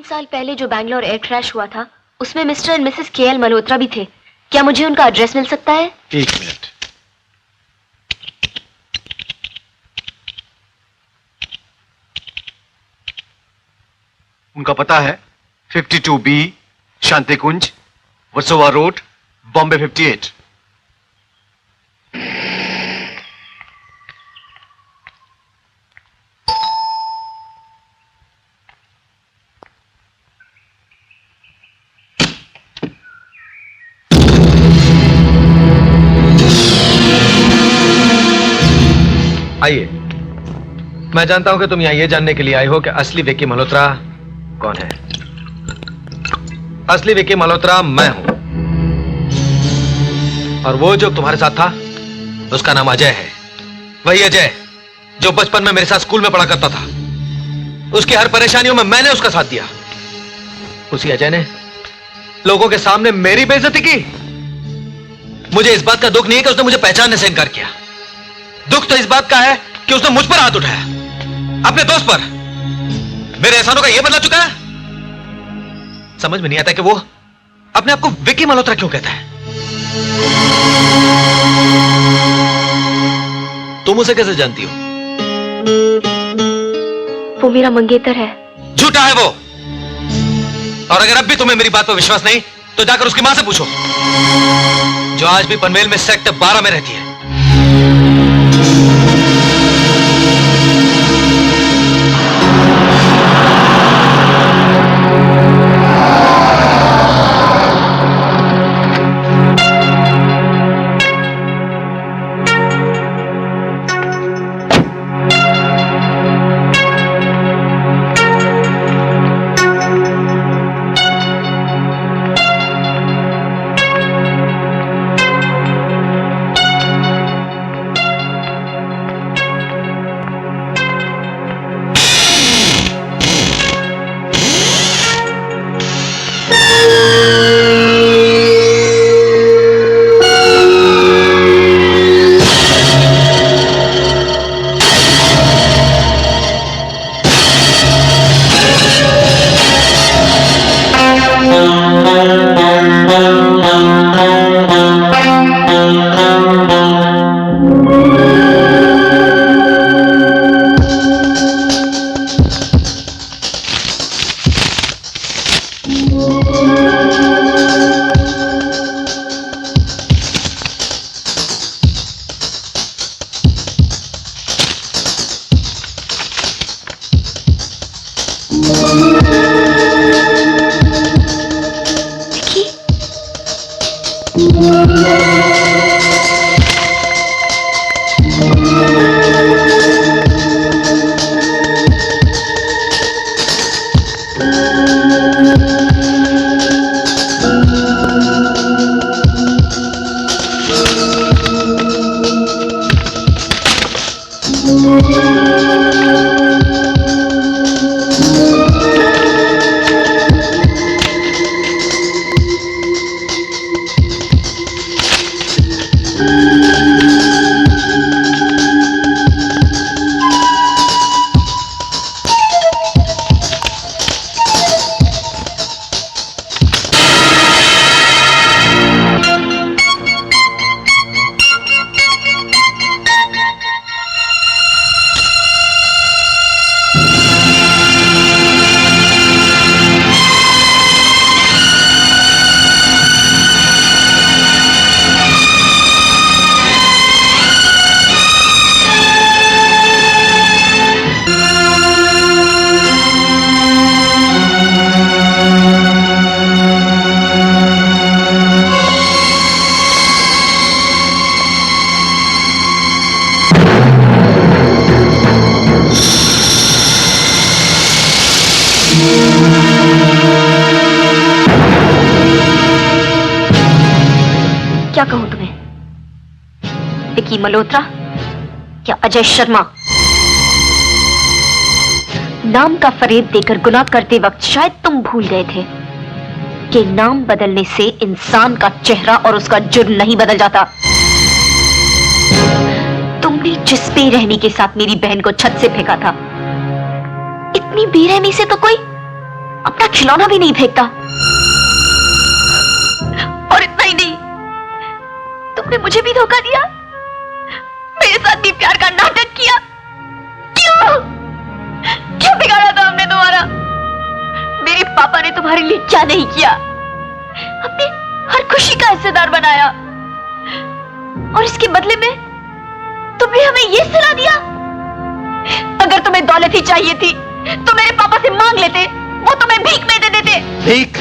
साल पहले जो बैंगलोर एयर क्रैश हुआ था उसमें mister and Mrs KL Malhotra भी थे। क्या मुझे उनका एड्रेस मिल सकता है? एक मिनट। उनका पता है 52B शांति कुंज, वर्सोवा रोड, बॉम्बे 58। आइए, मैं जानता हूं कि तुम यहाँ ये जानने के लिए आई हो कि असली विक्की मल्होत्रा कौन है। असली विक्की मल्होत्रा मैं हूं, और वो जो तुम्हारे साथ था उसका नाम अजय है। वही अजय जो बचपन में मेरे साथ स्कूल में पढ़ा करता था। उसकी हर परेशानियों में मैंने उसका साथ दिया। उसी अजय ने लोगों के सामने मेरी बेइज्जती की। मुझे इस बात का दुख नहीं है कि उसने मुझे पहचानने से इनकार किया। दुख तो इस बात का है कि उसने मुझ पर हाथ उठाया, अपने दोस्त पर। मेरे एहसानों का यह बदला चुका है। समझ में नहीं आता कि वो अपने आप को विक्की मल्होत्रा क्यों कहता है। तुम उसे कैसे जानती हो? वो मेरा मंगेतर है। झूठा है वो। और अगर अब भी तुम्हें मेरी बात पर विश्वास नहीं तो जाकर उसकी मां से पूछो, जो आज भी पनवेल में सेक्टर 12 में रहती है। क्या कहूं तुम्हें? विक्की मल्होत्रा या अजय शर्मा? नाम का फरेब देकर गुनाह करते वक्त शायद तुम भूल गए थे कि नाम बदलने से इंसान का चेहरा और उसका जुर्म नहीं बदल जाता। तुमने जिस बेरहमी के साथ मेरी बहन को छत से फेंका था, इतनी बेरहमी से तो कोई अपना खिलौना भी नहीं फेंकता। और इतना ही नहीं, तुमने मुझे भी धोखा दिया, मेरे साथ भी प्यार का नाटक किया। क्यों क्यों बिगाड़ा था हमने तुम्हारा? मेरे पापा ने तुम्हारे लिए क्या नहीं किया, अपनी हर खुशी का हिस्सेदार बनाया, और इसके बदले में तुमने हमें ये सलाह दिया। अगर तुम्हें दौलत ही चाहिए थी तो मेरे पापा से मांग लेते, वो तुम्हें भीख में दे देते। भीख?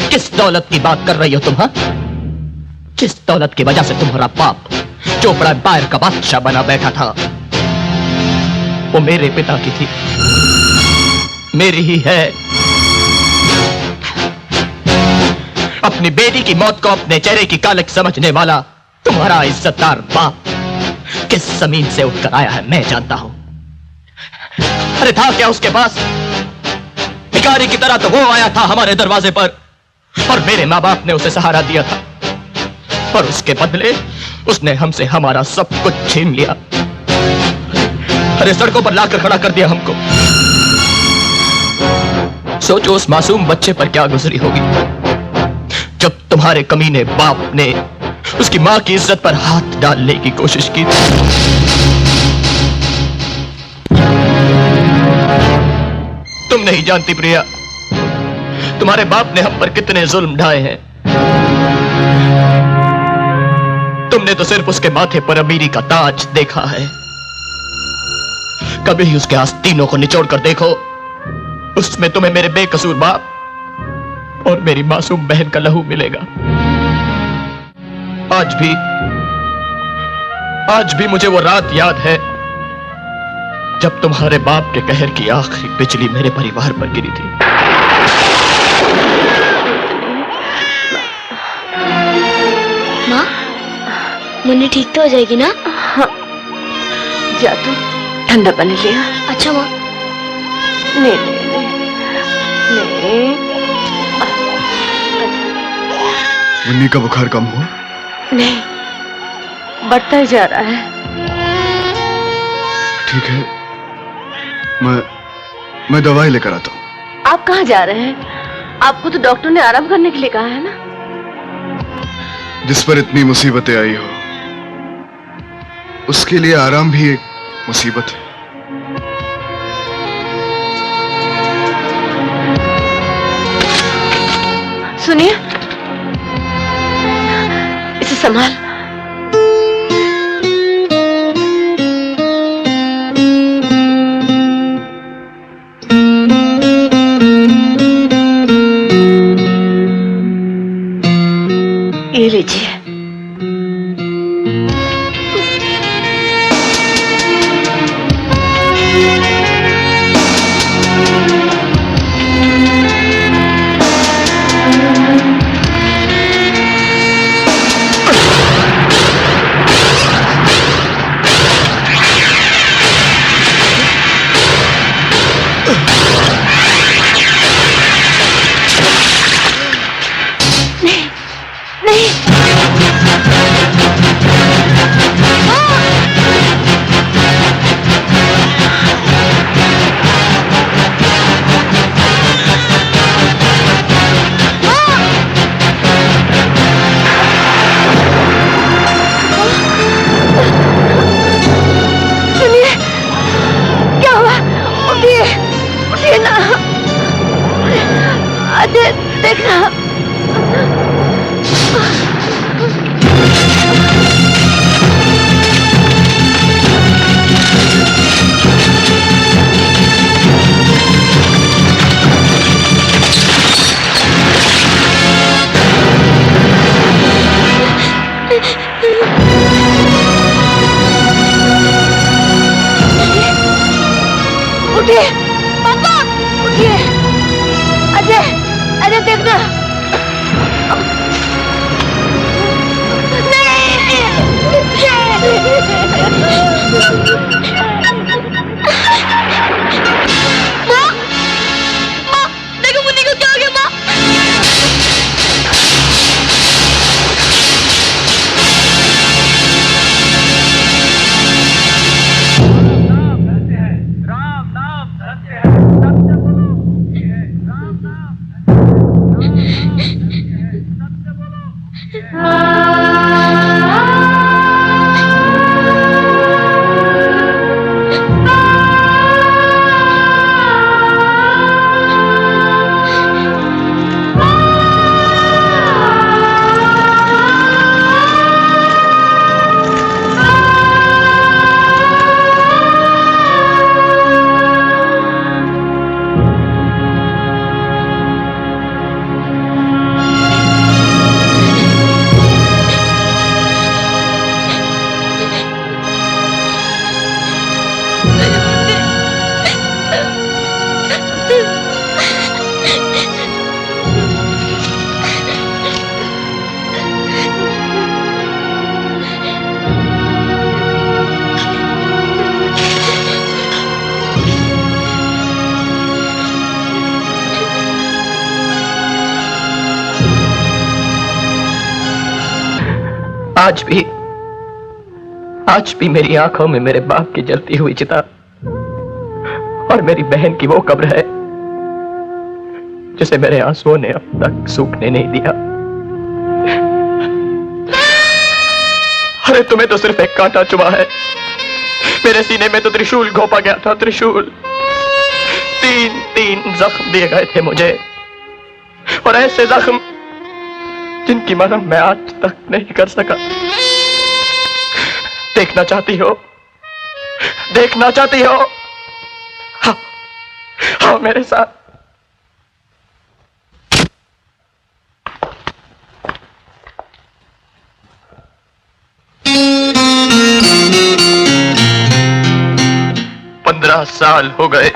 किस दौलत की बात कर रही हो तुम? हाँ, जिस दौलत की वजह से तुम्हारा बाप चोपड़ा एम्पायर का बादशाह बना बैठा था, वो मेरे पिता की थी, मेरी ही है। अपनी बेटी की मौत को अपने चेहरे की कालक समझने वाला तुम्हारा इज्जतदार बाप किस जमीन से उठकर आया है मैं जानता हूं। अरे था क्या उसके पास? भिखारी की तरह तो वो आया था हमारे दरवाजे पर, और मेरे माँ बाप ने उसे सहारा दिया था, और उसके बदले उसने हमसे हमारा सब कुछ छीन लिया। अरे सड़कों पर लाकर खड़ा कर दिया हमको। सोचो उस मासूम बच्चे पर क्या गुजरी होगी जब तुम्हारे कमीने बाप ने उसकी मां की इज्जत पर हाथ डालने की कोशिश की। तुम नहीं जानती प्रिया, तुम्हारे बाप ने हम पर कितने जुल्म ढाए हैं। तुमने तो सिर्फ उसके माथे पर अमीरी का ताज देखा है, कभी उसके आस्तीनों को निचोड़ कर देखो, उसमें तुम्हें मेरे बेकसूर बाप और मेरी मासूम बहन का लहू मिलेगा। आज भी मुझे वो रात याद है जब तुम्हारे बाप के कहर की आखिरी बिजली मेरे परिवार पर गिरी थी। माँ, मुन्नी ठीक तो हो जाएगी ना? हाँ, जा तू ठंडा पानी लिया। अच्छा माँ। ले ले ले ले। मुन्नी का बुखार कम हुआ? नहीं, बढ़ता ही जा रहा है। ठीक है, मैं दवाई लेकर आता हूँ। आप कहाँ जा रहे हैं? आपको तो डॉक्टर ने आराम करने के लिए कहा है ना। जिस पर इतनी मुसीबतें आई हो, उसके लिए आराम भी एक मुसीबत है। सुनिए, इसे संभाल। ये लीजिए। उठिए पापा, उठिए। अजय, अजय देखना। माँ, माँ, देखो मुन्नी को क्या हो गया माँ। आज भी मेरी आंखों में मेरे बाप की जलती हुई चिता और मेरी बहन की वो कब्र है जिसे मेरे आंसुओं ने अब तक सूखने नहीं दिया। अरे तुम्हें तो सिर्फ एक कांटा चुभा है, मेरे सीने में तो त्रिशूल घोंपा गया था, त्रिशूल। तीन जख्म दिए गए थे मुझे, और ऐसे जख्म जिनकी मरहम मैं आज तक नहीं कर सका। देखना चाहती हो? हाँ मेरे साथ। पंद्रह साल हो गए,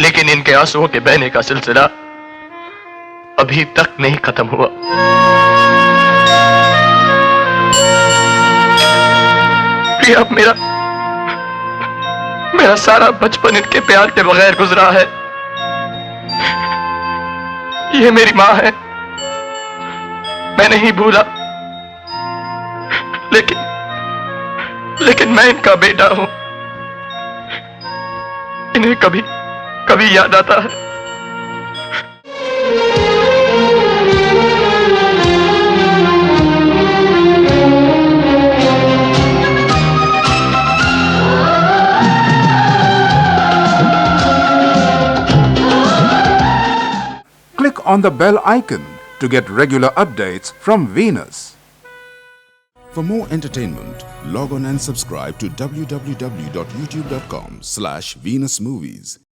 लेकिन इनके आंसुओं के बहने का सिलसिला अभी तक नहीं खत्म हुआ। प्रिया, मेरा सारा बचपन इनके प्यार के बगैर गुजरा है। ये मेरी मां है, मैं नहीं भूला, लेकिन मैं इनका बेटा हूं। इन्हें कभी याद आता है। Click on the bell icon to get regular updates from Venus. For more entertainment, log on and subscribe to www.youtube.com/Venus Movies.